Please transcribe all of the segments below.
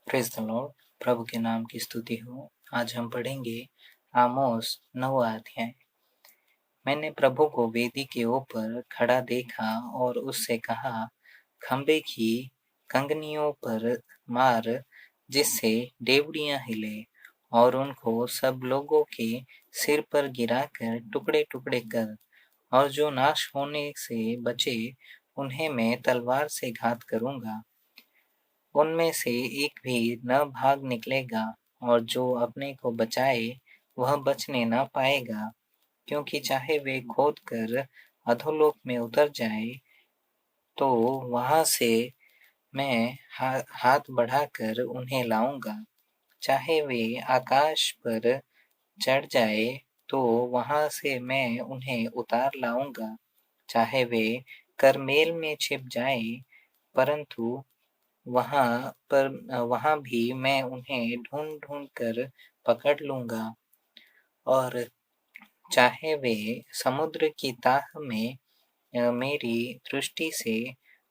Praise the Lord. प्रभु के नाम की स्तुति हो। आज हम पढ़ेंगे आमोस 9वां अध्याय। मैंने प्रभु को वेदी के ऊपर खड़ा देखा और उससे कहा, खंबे की कंगनियों पर मार, जिससे डेवढ़ियां हिले, और उनको सब लोगों के सिर पर गिराकर टुकड़े टुकड़े कर, और जो नाश होने से बचे उन्हें मैं तलवार से घात करूंगा। उनमें से एक भी न भाग निकलेगा, और जो अपने को बचाए वह बचने न पाएगा, क्योंकि चाहे वे खोद कर अधोलोक में उतर जाए, तो वहां से मैं हाथ बढ़ाकर उन्हें लाऊंगा। चाहे वे आकाश पर चढ़ जाए, तो वहां से मैं उन्हें उतार लाऊंगा। चाहे वे करमेल में छिप जाए, परंतु वहां भी मैं उन्हें ढूंढ ढूंढ कर पकड़ लूंगा। और चाहे वे समुद्र की ताह में मेरी दृष्टि से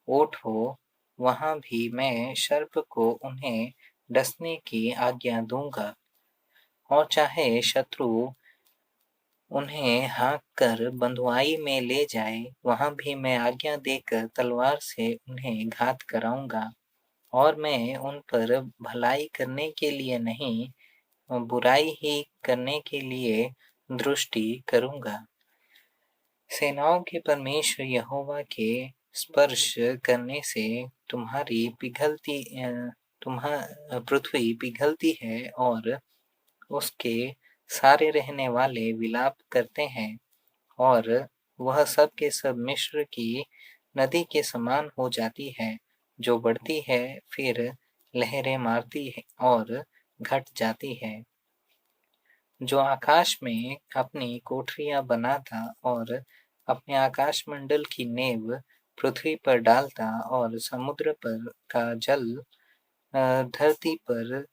ओट हो, वहां भी मैं सर्प को उन्हें डसने की आज्ञा दूंगा। और चाहे शत्रु उन्हें हाँक कर बंधुआई में ले जाए, वहां भी मैं आज्ञा देकर तलवार से उन्हें घात कराऊंगा। और मैं उन पर भलाई करने के लिए नहीं, बुराई ही करने के लिए दृष्टि करूंगा। सेनाओं के परमेश्वर यहोवा के स्पर्श करने से पृथ्वी पिघलती है, और उसके सारे रहने वाले विलाप करते हैं। और वह सब के सब मिस्र की नदी के समान हो जाती है, जो बढ़ती है, फिर लहरें मारती है और घट जाती है। जो आकाश में अपनी कोठरियां बनाता और अपने आकाश मंडल की नेव पृथ्वी पर डालता, और समुद्र पर का जल धरती पर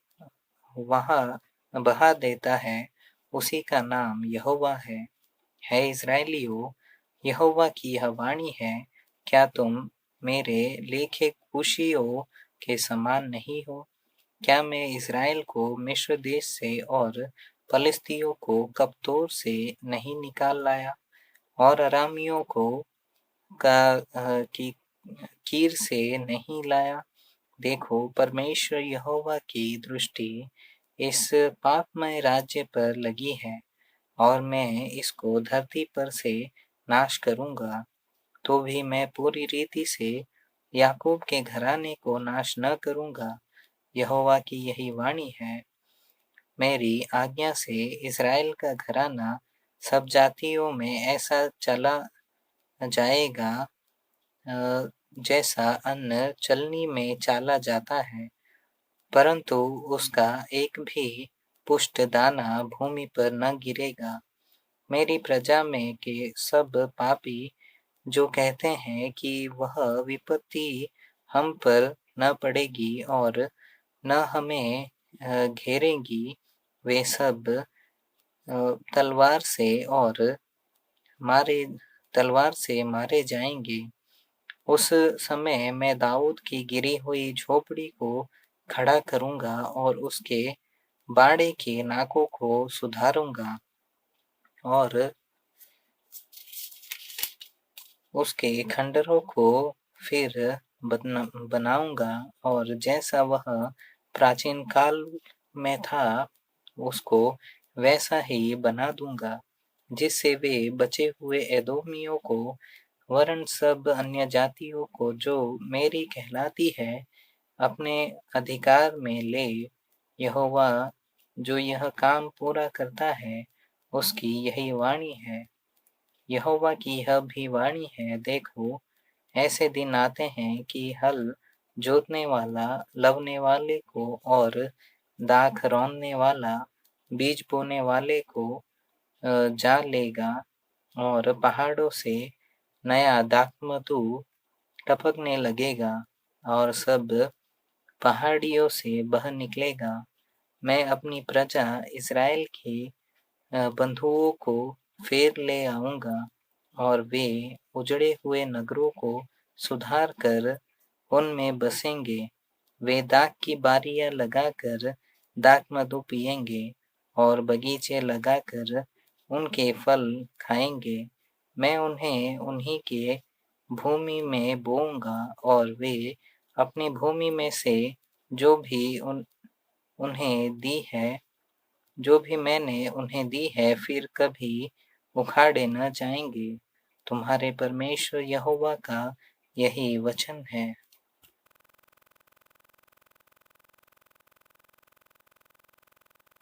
वहां बहा देता है, उसी का नाम यहोवा है इस्राएलियों, यहोवा की यह वाणी है, क्या तुम मेरे लेखे कुशियों के समान नहीं हो? क्या मैं इस्राएल को मिस्र देश से और फलिस्तियों को कप्तोर से नहीं निकाल लाया, और अरामियों को की कीर से नहीं लाया? देखो, परमेश्वर यहोवा की दृष्टि इस पापमय राज्य पर लगी है, और मैं इसको धरती पर से नाश करूंगा। तो भी मैं पूरी रीति से याकूब के घराने को नाश न करूंगा। यहोवा की यही वाणी है। मेरी आज्ञा से इस्राएल का घराना सब जातियों में ऐसा चला जाएगा, जैसा अन्न चलनी में चाला जाता है, परंतु उसका एक भी पुष्ट दाना भूमि पर न गिरेगा। मेरी प्रजा में के सब पापी जो कहते हैं कि वह विपत्ति हम पर न पड़ेगी और न हमें घेरेगी, वे सब मारे तलवार से मारे जाएंगे। उस समय मैं दाऊद की गिरी हुई झोपड़ी को खड़ा करूंगा, और उसके बाड़े के नाकों को सुधारूंगा, और उसके खंडरों को फिर बनाऊंगा, और जैसा वह प्राचीन काल में था, उसको वैसा ही बना दूंगा, जिससे वे बचे हुए एदोमियों को वरन सब अन्य जातियों को जो मेरी कहलाती है, अपने अधिकार में ले। यहोवा जो यह काम पूरा करता है, उसकी यही वाणी है। यहोवा की यह भी वाणी है, देखो, ऐसे दिन आते हैं कि हल जोतने वाला लवने वाले को और दाख रौंदने वाला बीज बोने वाले को जा लेगा, और पहाड़ों से नया दाखमधु टपकने लगेगा, और सब पहाड़ियों से बह निकलेगा। मैं अपनी प्रजा इस्राएल के बंधुओं को फिर ले आऊंगा, और वे उजड़े हुए नगरों को सुधार कर उनमें बसेंगे। वे दाख की बारियां लगाकर दाख मधु पिएंगे और बगीचे लगाकर उनके फल खाएंगे। मैं उन्हें उन्हीं के भूमि में बोऊंगा और वे अपनी भूमि में से जो भी उन्हें दी है, जो भी मैंने उन्हें दी है, फिर कभी उखाड़े न जाएंगे। तुम्हारे परमेश्वर यहोवा का यही वचन है।